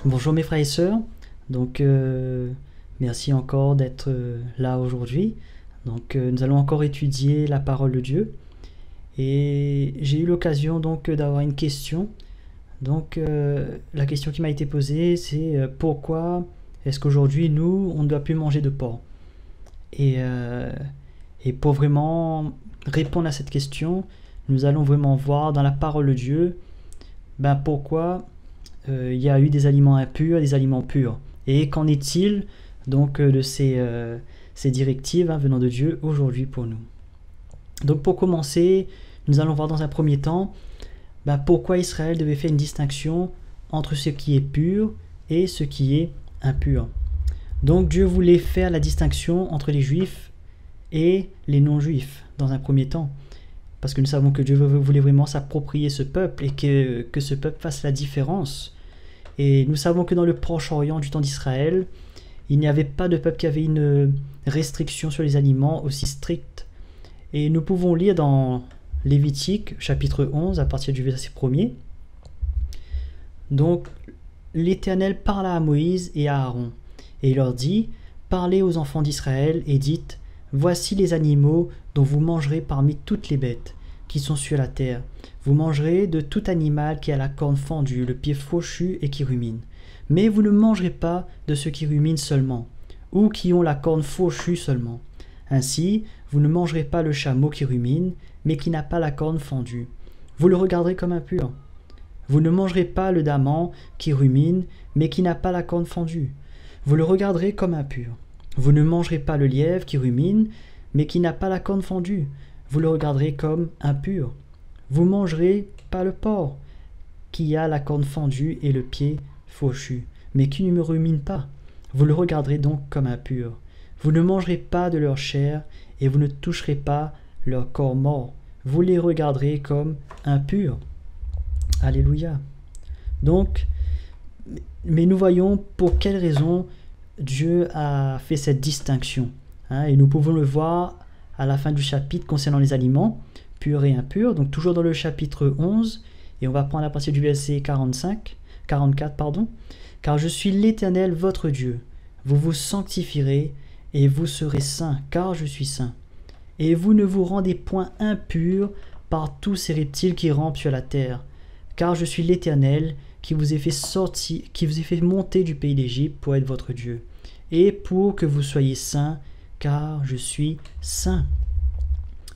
Bonjour mes frères et sœurs, donc merci encore d'être là aujourd'hui. Donc nous allons encore étudier la parole de Dieu et j'ai eu l'occasion donc d'avoir une question. Donc la question qui m'a été posée c'est pourquoi est-ce qu'aujourd'hui nous on ne doit plus manger de porc et, euh, et pour vraiment répondre à cette question, nous allons vraiment voir dans la parole de Dieu pourquoi il y a eu des aliments impurs et des aliments purs. Et qu'en est-il donc de ces directives venant de Dieu aujourd'hui pour nous? Donc pour commencer, nous allons voir dans un premier temps pourquoi Israël devait faire une distinction entre ce qui est pur et ce qui est impur. Donc Dieu voulait faire la distinction entre les juifs et les non-juifs dans un premier temps. Parce que nous savons que Dieu voulait vraiment s'approprier ce peuple et que ce peuple fasse la différence. Et nous savons que dans le Proche-Orient du temps d'Israël, il n'y avait pas de peuple qui avait une restriction sur les aliments aussi stricte. Et nous pouvons lire dans Lévitique, chapitre 11, à partir du verset 1er. Donc, l'Éternel parla à Moïse et à Aaron, et il leur dit, « Parlez aux enfants d'Israël et dites, voici les animaux dont vous mangerez parmi toutes les bêtes qui sont sur la terre. Vous mangerez de tout animal qui a la corne fendue, le pied fauchu et qui rumine. Mais vous ne mangerez pas de ceux qui ruminent seulement, ou qui ont la corne fauchue seulement. Ainsi, vous ne mangerez pas le chameau qui rumine, mais qui n'a pas la corne fendue. Vous le regarderez comme impur. Vous ne mangerez pas le daman qui rumine, mais qui n'a pas la corne fendue. Vous le regarderez comme impur. Vous ne mangerez pas le lièvre qui rumine, mais qui n'a pas la corne fendue. Vous le regarderez comme impur. Vous mangerez pas le porc, qui a la corne fendue et le pied fauchu, mais qui ne me rumine pas. Vous le regarderez donc comme impur. Vous ne mangerez pas de leur chair, et vous ne toucherez pas leur corps mort. Vous les regarderez comme impurs. Alléluia. Donc, mais nous voyons pour quelle raison Dieu a fait cette distinction. Et nous pouvons le voir à la fin du chapitre concernant les aliments, purs et impurs, donc toujours dans le chapitre 11, et on va prendre à partir du verset 44, pardon. « Car je suis l'Éternel votre Dieu, vous vous sanctifierez, et vous serez saints, car je suis saint. Et vous ne vous rendez point impurs par tous ces reptiles qui rampent sur la terre, car je suis l'Éternel qui vous ai fait sortir, qui vous ai fait monter du pays d'Égypte pour être votre Dieu, et pour que vous soyez saints, car je suis saint. »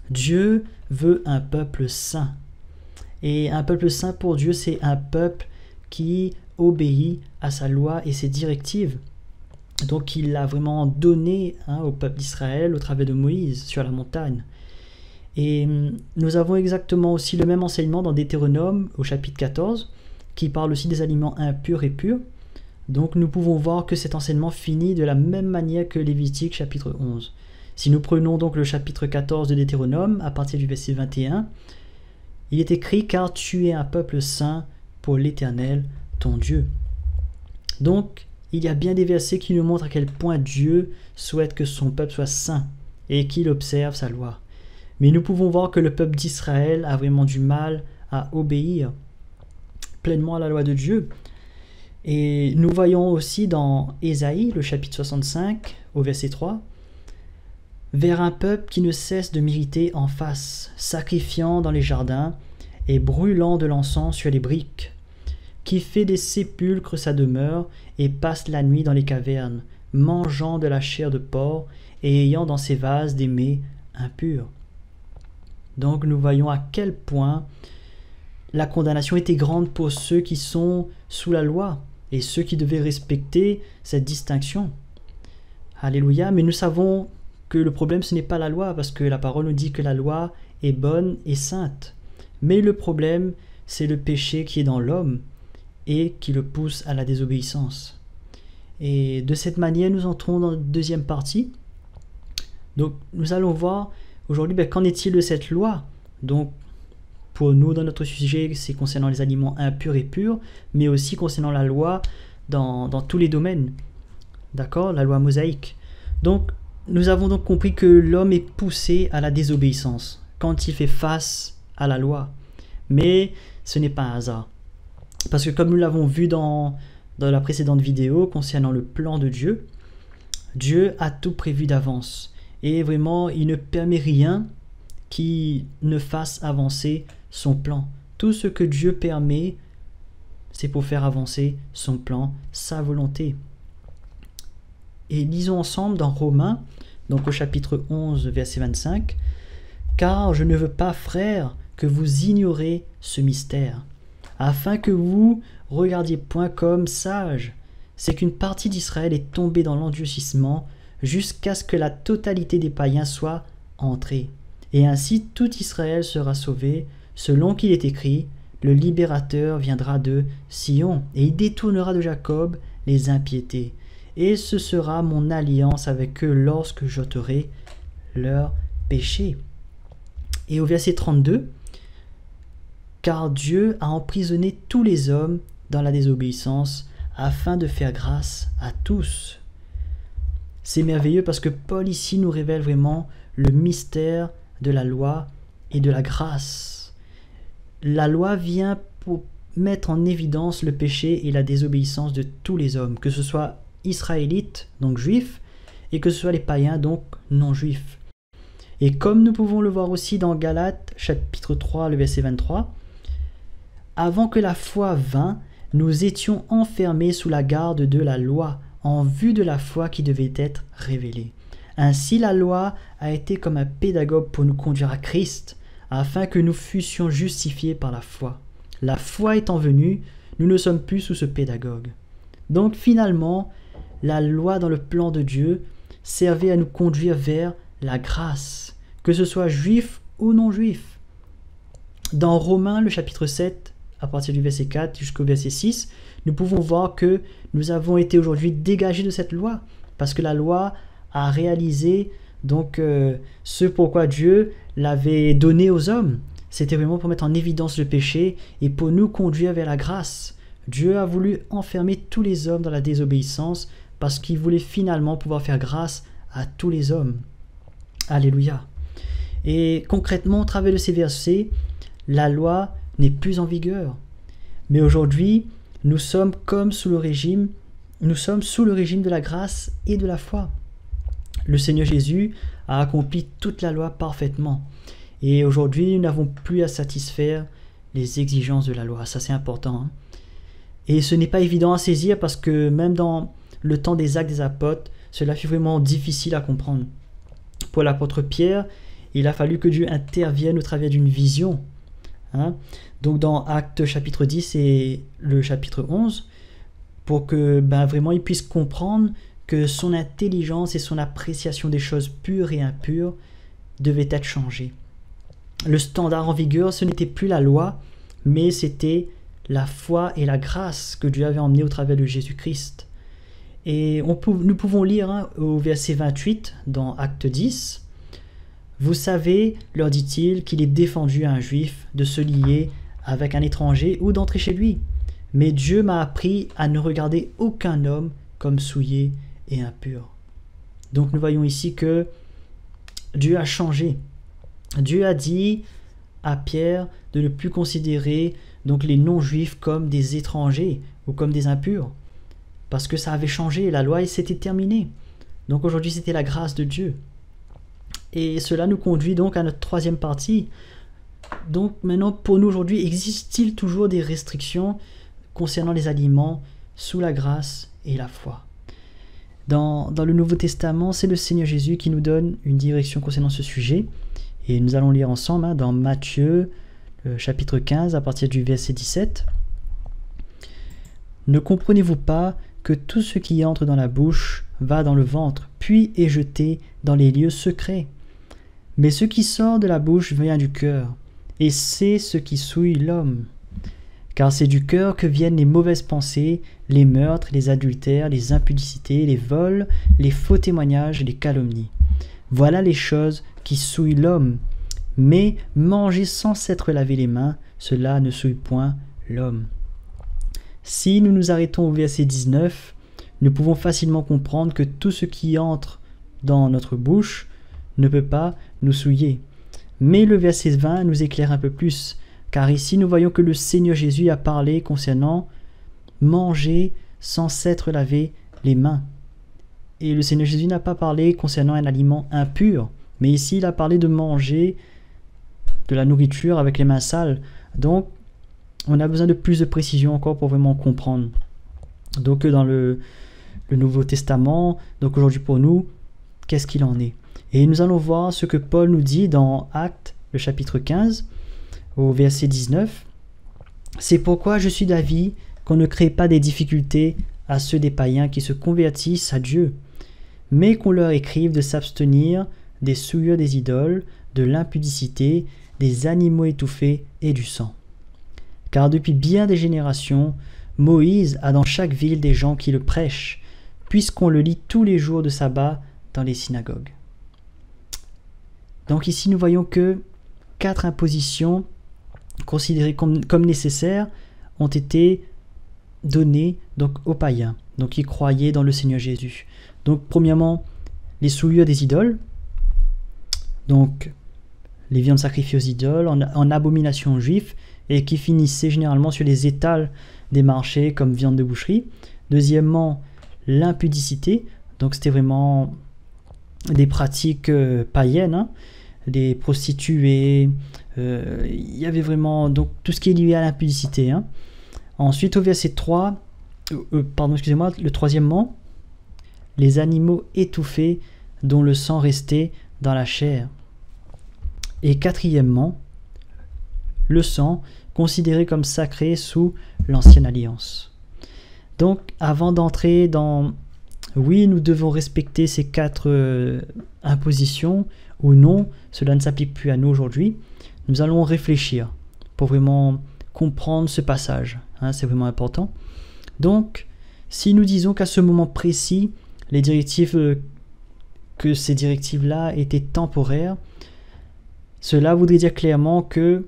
Dieu veut un peuple saint. Et un peuple saint pour Dieu, c'est un peuple qui obéit à sa loi et ses directives. Donc il l'a vraiment donné au peuple d'Israël au travers de Moïse sur la montagne. Et nous avons exactement aussi le même enseignement dans Deutéronome au chapitre 14, qui parle aussi des aliments impurs et purs. Donc nous pouvons voir que cet enseignement finit de la même manière que Lévitique chapitre 11. Si nous prenons donc le chapitre 14 de Deutéronome, à partir du verset 21, il est écrit « Car tu es un peuple saint pour l'Éternel, ton Dieu ». Donc, il y a bien des versets qui nous montrent à quel point Dieu souhaite que son peuple soit saint et qu'il observe sa loi. Mais nous pouvons voir que le peuple d'Israël a vraiment du mal à obéir pleinement à la loi de Dieu. Et nous voyons aussi dans Ésaïe, le chapitre 65, au verset 3, « Vers un peuple qui ne cesse de m'irriter en face, sacrifiant dans les jardins et brûlant de l'encens sur les briques, qui fait des sépulcres sa demeure et passe la nuit dans les cavernes, mangeant de la chair de porc et ayant dans ses vases des mets impurs. » Donc nous voyons à quel point la condamnation était grande pour ceux qui sont sous la loi et ceux qui devaient respecter cette distinction. Alléluia, mais nous savons que le problème ce n'est pas la loi, parce que la parole nous dit que la loi est bonne et sainte. Mais le problème, c'est le péché qui est dans l'homme et qui le pousse à la désobéissance. Et de cette manière, nous entrons dans la deuxième partie. Donc nous allons voir aujourd'hui qu'en est-il de cette loi. Donc pour nous, dans notre sujet, c'est concernant les aliments impurs et purs, mais aussi concernant la loi dans tous les domaines. D'accord? La loi mosaïque. Donc nous avons donc compris que l'homme est poussé à la désobéissance quand il fait face à la loi. Mais ce n'est pas un hasard. Parce que comme nous l'avons vu dans dans la précédente vidéo concernant le plan de Dieu, Dieu a tout prévu d'avance. Et vraiment, il ne permet rien qui ne fasse avancer son plan. Tout ce que Dieu permet, c'est pour faire avancer son plan, sa volonté. Et lisons ensemble dans Romains, donc au chapitre 11, verset 25, « Car je ne veux pas, frères, que vous ignorez ce mystère, afin que vous regardiez point comme sages, c'est qu'une partie d'Israël est tombée dans l'endurcissement jusqu'à ce que la totalité des païens soit entrée. Et ainsi tout Israël sera sauvé, selon qu'il est écrit, le libérateur viendra de Sion, et il détournera de Jacob les impiétés. Et ce sera mon alliance avec eux lorsque j'ôterai leurs péchés. » Et au verset 32, « Car Dieu a emprisonné tous les hommes dans la désobéissance, afin de faire grâce à tous. » C'est merveilleux parce que Paul ici nous révèle vraiment le mystère de la loi et de la grâce. La loi vient pour mettre en évidence le péché et la désobéissance de tous les hommes, que ce soit israélites, donc juifs, et que ce soit les païens, donc non-juifs. Et comme nous pouvons le voir aussi dans Galates, chapitre 3, le verset 23, « Avant que la foi vînt, nous étions enfermés sous la garde de la loi, en vue de la foi qui devait être révélée. Ainsi la loi a été comme un pédagogue pour nous conduire à Christ, afin que nous fussions justifiés par la foi. La foi étant venue, nous ne sommes plus sous ce pédagogue. » Donc finalement, la loi dans le plan de Dieu servait à nous conduire vers la grâce, que ce soit juif ou non juif. Dans Romains, le chapitre 7, à partir du verset 4 jusqu'au verset 6, nous pouvons voir que nous avons été aujourd'hui dégagés de cette loi, parce que la loi a réalisé donc ce pourquoi Dieu l'avait donné aux hommes. C'était vraiment pour mettre en évidence le péché et pour nous conduire vers la grâce. Dieu a voulu enfermer tous les hommes dans la désobéissance parce qu'il voulait finalement pouvoir faire grâce à tous les hommes. Alléluia. Et concrètement, au travers de ces versets, la loi n'est plus en vigueur. Mais aujourd'hui, nous sommes sous le régime de la grâce et de la foi. Le Seigneur Jésus a accompli toute la loi parfaitement. Et aujourd'hui, nous n'avons plus à satisfaire les exigences de la loi. Ça, c'est important. Hein. Et ce n'est pas évident à saisir parce que même dans le temps des Actes des Apôtres, cela fut vraiment difficile à comprendre. Pour l'apôtre Pierre, il a fallu que Dieu intervienne au travers d'une vision. Hein. Donc dans Actes chapitre 10 et le chapitre 11, pour que vraiment il puisse comprendre que son intelligence et son appréciation des choses pures et impures devaient être changées. Le standard en vigueur, ce n'était plus la loi, mais c'était la foi et la grâce que Dieu avait emmené au travers de Jésus-Christ. Et nous pouvons lire au verset 28 dans Acte 10, « Vous savez, leur dit-il, qu'il est défendu à un juif de se lier avec un étranger ou d'entrer chez lui. Mais Dieu m'a appris à ne regarder aucun homme comme souillé et impur. » Donc nous voyons ici que Dieu a changé. Dieu a dit à Pierre de ne plus considérer donc les non-juifs comme des étrangers ou comme des impurs. Parce que ça avait changé, la loi s'était terminée. Donc aujourd'hui c'était la grâce de Dieu. Et cela nous conduit donc à notre troisième partie. Donc maintenant pour nous aujourd'hui, existe-t-il toujours des restrictions concernant les aliments sous la grâce et la foi? Dans le Nouveau Testament, c'est le Seigneur Jésus qui nous donne une direction concernant ce sujet. Et nous allons lire ensemble dans Matthieu, chapitre 15, à partir du verset 17. « Ne comprenez-vous pas que tout ce qui entre dans la bouche va dans le ventre, puis est jeté dans les lieux secrets? Mais ce qui sort de la bouche vient du cœur, et c'est ce qui souille l'homme. Car c'est du cœur que viennent les mauvaises pensées, les meurtres, les adultères, les impudicités, les vols, les faux témoignages et les calomnies. Voilà les choses qui souillent l'homme. Mais manger sans s'être lavé les mains, cela ne souille point l'homme. » Si nous nous arrêtons au verset 19, nous pouvons facilement comprendre que tout ce qui entre dans notre bouche ne peut pas nous souiller. Mais le verset 20 nous éclaire un peu plus, car ici nous voyons que le Seigneur Jésus a parlé concernant manger sans s'être lavé les mains. Et le Seigneur Jésus n'a pas parlé concernant un aliment impur, mais ici il a parlé de manger de la nourriture avec les mains sales. Donc on a besoin de plus de précision encore pour vraiment comprendre. Donc dans le Nouveau Testament, donc aujourd'hui pour nous, qu'est-ce qu'il en est? Et nous allons voir ce que Paul nous dit dans Actes, le chapitre 15, au verset 19. C'est pourquoi je suis d'avis qu'on ne crée pas des difficultés à ceux des païens qui se convertissent à Dieu, mais qu'on leur écrive de s'abstenir des souillures des idoles, de l'impudicité, des animaux étouffés et du sang. Car depuis bien des générations, Moïse a dans chaque ville des gens qui le prêchent, puisqu'on le lit tous les jours de sabbat dans les synagogues. Donc ici nous voyons que 4 impositions considérées comme nécessaires ont été données donc aux païens, donc qui croyaient dans le Seigneur Jésus. Donc premièrement, les souillures des idoles, donc les viandes sacrifiées aux idoles en abomination juive et qui finissaient généralement sur les étals des marchés comme viande de boucherie. Deuxièmement, l'impudicité, donc c'était vraiment des pratiques païennes, des prostituées, il y avait vraiment donc tout ce qui est lié à l'impudicité. Ensuite au verset 3, le troisièmement, les animaux étouffés dont le sang restait dans la chair. Et quatrièmement, le sang considéré comme sacré sous l'ancienne alliance. Donc avant d'entrer dans oui, nous devons respecter ces 4 impositions ou non, cela ne s'applique plus à nous aujourd'hui, nous allons réfléchir pour vraiment comprendre ce passage. C'est vraiment important. Donc, si nous disons qu'à ce moment précis, les directives, que ces directives-là étaient temporaires, cela voudrait dire clairement que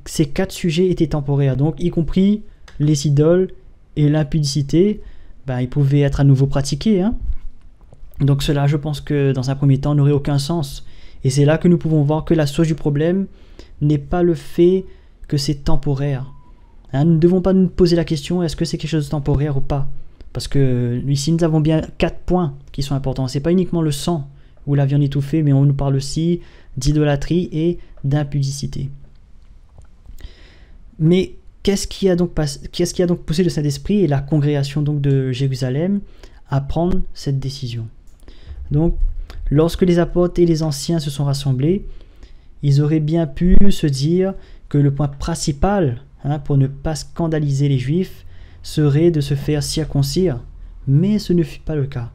ces 4 sujets étaient temporaires, donc y compris les idoles et l'impudicité, ils pouvaient être à nouveau pratiqués. Donc cela, je pense que dans un premier temps, n'aurait aucun sens. Et c'est là que nous pouvons voir que la source du problème n'est pas le fait que c'est temporaire. Nous ne devons pas nous poser la question, est-ce que c'est quelque chose de temporaire ou pas? Parce que ici, nous avons bien 4 points qui sont importants. Ce n'est pas uniquement le sang ou la viande étouffée, mais on nous parle aussi d'idolâtrie et d'impudicité. Mais qu'est-ce qui a donc poussé le Saint-Esprit et la congrégation donc de Jérusalem à prendre cette décision? Donc, lorsque les apôtres et les anciens se sont rassemblés, ils auraient bien pu se dire que le point principal, pour ne pas scandaliser les Juifs, serait de se faire circoncire, mais ce ne fut pas le cas.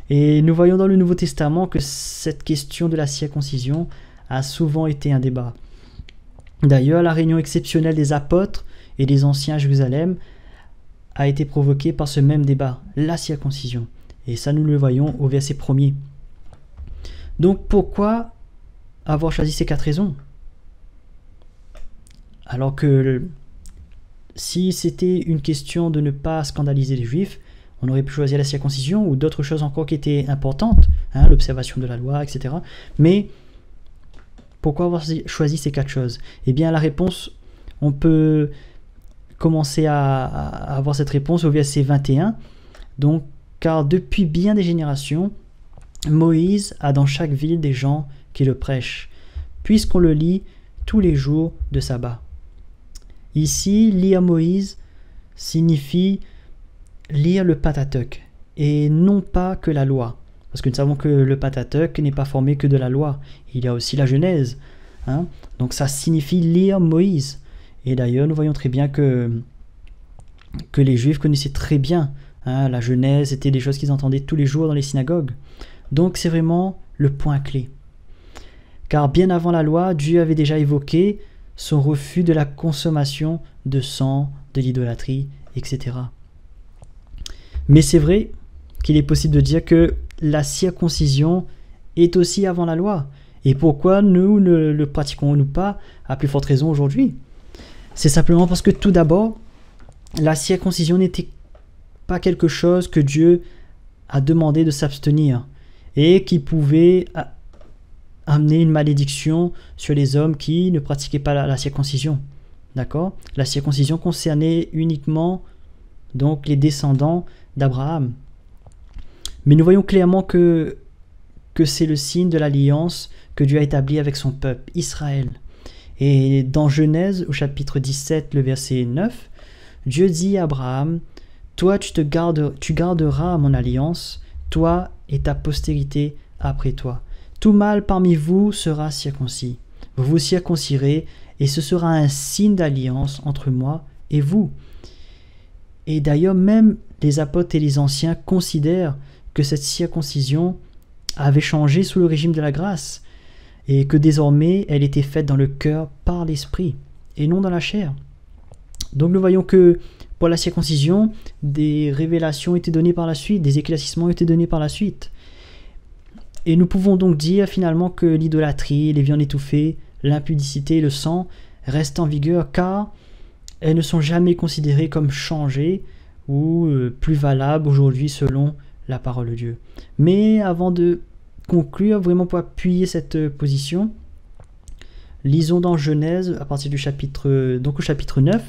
Et nous voyons dans le Nouveau Testament que cette question de la circoncision a souvent été un débat. D'ailleurs, la réunion exceptionnelle des apôtres et des anciens à Jérusalem a été provoquée par ce même débat, la circoncision. Et ça, nous le voyons au verset 1er. Donc, pourquoi avoir choisi ces 4 raisons? Alors que si c'était une question de ne pas scandaliser les Juifs, on aurait pu choisir la circoncision ou d'autres choses encore qui étaient importantes, l'observation de la loi, etc. Mais pourquoi avoir choisi ces 4 choses? Eh bien, la réponse, on peut commencer à avoir cette réponse au verset 21. Donc, car depuis bien des générations, Moïse a dans chaque ville des gens qui le prêchent, puisqu'on le lit tous les jours de sabbat. Ici, lire Moïse signifie lire le Pentateuque, et non pas que la loi. Parce que nous savons que le Pentateuque n'est pas formé que de la loi. Il y a aussi la Genèse. Donc ça signifie lire Moïse. Et d'ailleurs, nous voyons très bien que les Juifs connaissaient très bien. La Genèse, c'était des choses qu'ils entendaient tous les jours dans les synagogues. Donc c'est vraiment le point clé. Car bien avant la loi, Dieu avait déjà évoqué son refus de la consommation de sang, de l'idolâtrie, etc. Mais c'est vrai qu'il est possible de dire que la circoncision est aussi avant la loi. Et pourquoi nous ne le pratiquons-nous pas à plus forte raison aujourd'hui? C'est simplement parce que tout d'abord, la circoncision n'était pas quelque chose que Dieu a demandé de s'abstenir et qui pouvait amener une malédiction sur les hommes qui ne pratiquaient pas la circoncision. D'accord? La circoncision concernait uniquement donc les descendants d'Abraham. Mais nous voyons clairement que c'est le signe de l'alliance que Dieu a établie avec son peuple, Israël. Et dans Genèse, au chapitre 17, le verset 9, Dieu dit à Abraham, « Toi, tu garderas mon alliance, toi et ta postérité après toi. Tout mâle parmi vous sera circoncis. Vous vous circoncirez, et ce sera un signe d'alliance entre moi et vous. » Et d'ailleurs, même les apôtres et les anciens considèrent que cette circoncision avait changé sous le régime de la grâce, et que désormais elle était faite dans le cœur par l'esprit, et non dans la chair. Donc nous voyons que pour la circoncision, des révélations étaient données par la suite, des éclaircissements étaient donnés par la suite. Et nous pouvons donc dire finalement que l'idolâtrie, les viandes étouffées, l'impudicité et le sang restent en vigueur, car elles ne sont jamais considérées comme changées ou plus valables aujourd'hui selon la parole de Dieu. Mais avant de conclure, vraiment pour appuyer cette position, lisons dans Genèse à partir du chapitre, donc au chapitre 9,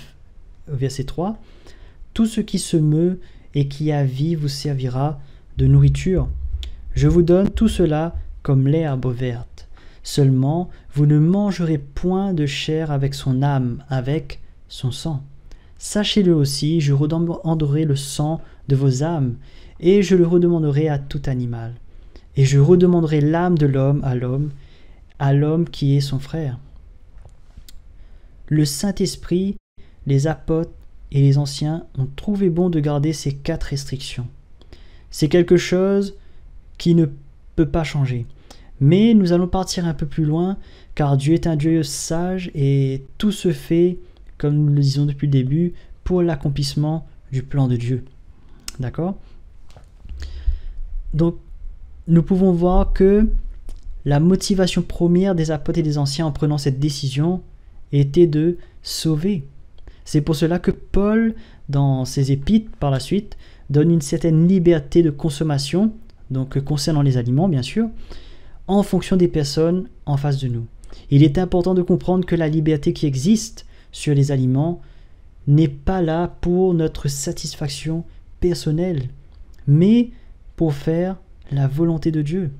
verset 3, « Tout ce qui se meut et qui a vie vous servira de nourriture. Je vous donne tout cela comme l'herbe verte. Seulement, vous ne mangerez point de chair avec son âme, avec son sang. Sachez-le aussi, je redemanderai le sang de vos âmes, et je le redemanderai à tout animal. Et je redemanderai l'âme de l'homme à l'homme qui est son frère. » Le Saint-Esprit, les apôtres et les anciens ont trouvé bon de garder ces 4 restrictions. C'est quelque chose qui ne peut pas changer. Mais nous allons partir un peu plus loin, car Dieu est un Dieu sage et tout se fait, comme nous le disons depuis le début, pour l'accomplissement du plan de Dieu. D'accord ? Donc, nous pouvons voir que la motivation première des apôtres et des anciens en prenant cette décision était de sauver. C'est pour cela que Paul, dans ses épîtres par la suite, donne une certaine liberté de consommation, donc concernant les aliments bien sûr, en fonction des personnes en face de nous. Il est important de comprendre que la liberté qui existe sur les aliments n'est pas là pour notre satisfaction personnelle, mais pour faire la volonté de Dieu.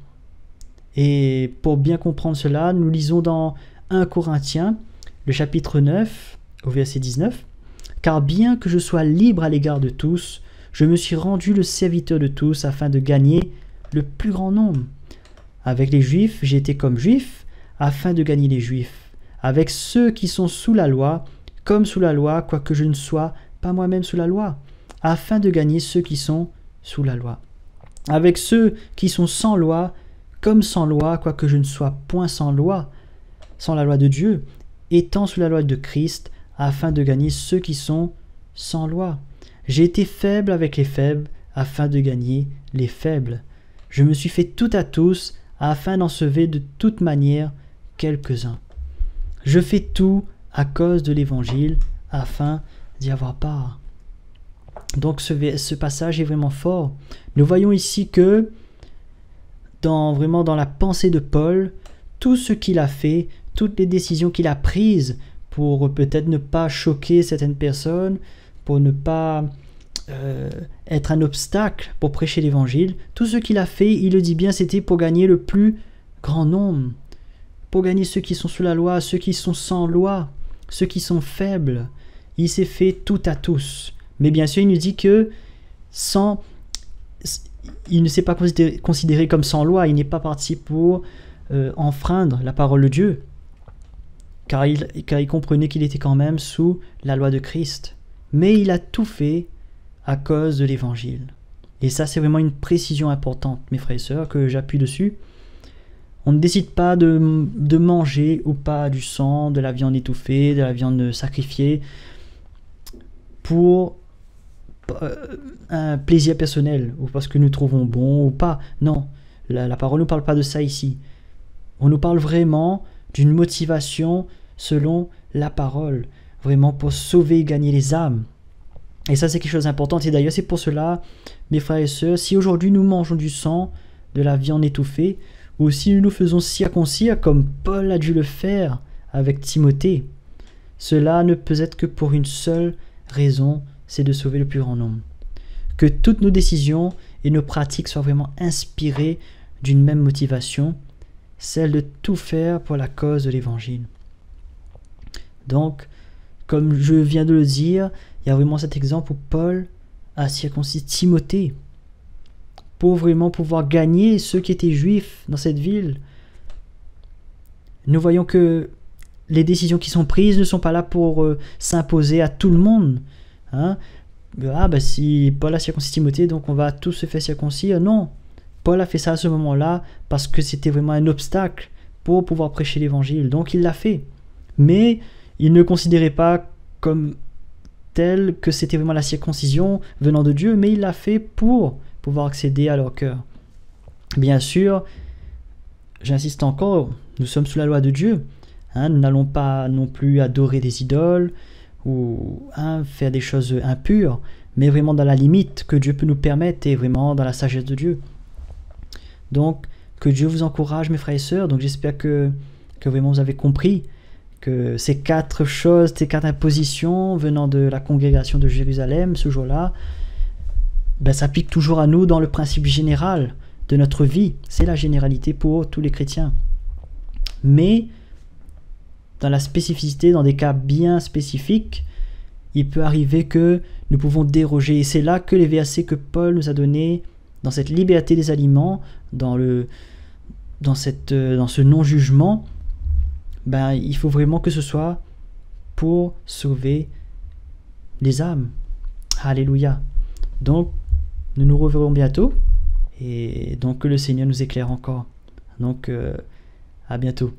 Et pour bien comprendre cela, nous lisons dans 1 Corinthiens, le chapitre 9, au verset 19, « Car bien que je sois libre à l'égard de tous, je me suis rendu le serviteur de tous afin de gagner le plus grand nombre. Avec les Juifs, j'ai été comme Juif, afin de gagner les Juifs. Avec ceux qui sont sous la loi, comme sous la loi, quoique je ne sois pas moi-même sous la loi, afin de gagner ceux qui sont sous la loi. Avec ceux qui sont sans loi, comme sans loi, quoique je ne sois point sans loi, sans la loi de Dieu, étant sous la loi de Christ, afin de gagner ceux qui sont sans loi. J'ai été faible avec les faibles, afin de gagner les faibles. Je me suis fait tout à tous, afin d'en sauver de toute manière quelques-uns. Je fais tout à cause de l'Évangile, afin d'y avoir part. » Donc ce passage est vraiment fort. Nous voyons ici que, vraiment dans la pensée de Paul, tout ce qu'il a fait, toutes les décisions qu'il a prises pour peut-être ne pas choquer certaines personnes, pour ne pas être un obstacle pour prêcher l'évangile, tout ce qu'il a fait, il le dit bien, c'était pour gagner le plus grand nombre, pour gagner ceux qui sont sous la loi, ceux qui sont sans loi, ceux qui sont faibles. Il s'est fait tout à tous. Mais bien sûr, il nous dit que il ne s'est pas considéré comme sans loi, il n'est pas parti pour enfreindre la parole de Dieu, car il comprenait qu'il était quand même sous la loi de Christ. Mais il a tout fait à cause de l'évangile. Et ça, c'est vraiment une précision importante, mes frères et sœurs, que j'appuie dessus. On ne décide pas de manger ou pas du sang, de la viande étouffée, de la viande sacrifiée, pour un plaisir personnel, ou parce que nous trouvons bon ou pas. Non, la parole ne nous parle pas de ça ici. On nous parle vraiment d'une motivation selon la parole, vraiment pour sauver et gagner les âmes. Et ça, c'est quelque chose d'important. Et d'ailleurs, c'est pour cela, mes frères et sœurs, si aujourd'hui nous mangeons du sang, de la viande étouffée, ou si nous nous faisons circoncire comme Paul a dû le faire avec Timothée, cela ne peut être que pour une seule raison, c'est de sauver le plus grand nombre. Que toutes nos décisions et nos pratiques soient vraiment inspirées d'une même motivation, celle de tout faire pour la cause de l'Évangile. Donc, comme je viens de le dire, il y a vraiment cet exemple où Paul a circoncis Timothée pour vraiment pouvoir gagner ceux qui étaient juifs dans cette ville. Nous voyons que les décisions qui sont prises ne sont pas là pour s'imposer à tout le monde. Si Paul a circoncis Timothée, donc on va tous se faire circoncire. Non, Paul a fait ça à ce moment-là parce que c'était vraiment un obstacle pour pouvoir prêcher l'évangile. Donc il l'a fait. Mais il ne considérait pas comme tel que c'était vraiment la circoncision venant de Dieu, mais il l'a fait pour pouvoir accéder à leur cœur. Bien sûr, j'insiste encore, nous sommes sous la loi de Dieu. Nous n'allons pas non plus adorer des idoles ou faire des choses impures, mais vraiment dans la limite que Dieu peut nous permettre et vraiment dans la sagesse de Dieu. Donc, que Dieu vous encourage, mes frères et sœurs. Donc, j'espère que vraiment vous avez compris que ces 4 choses, ces 4 impositions venant de la congrégation de Jérusalem ce jour-là, s'appliquent toujours à nous dans le principe général de notre vie. C'est la généralité pour tous les chrétiens. Mais dans la spécificité, dans des cas bien spécifiques, il peut arriver que nous pouvons déroger. Et c'est là que les versets que Paul nous a donnés, dans cette liberté des aliments, dans ce non-jugement, il faut vraiment que ce soit pour sauver les âmes. Alléluia. Donc, nous nous reverrons bientôt. Et donc, que le Seigneur nous éclaire encore. Donc, à bientôt.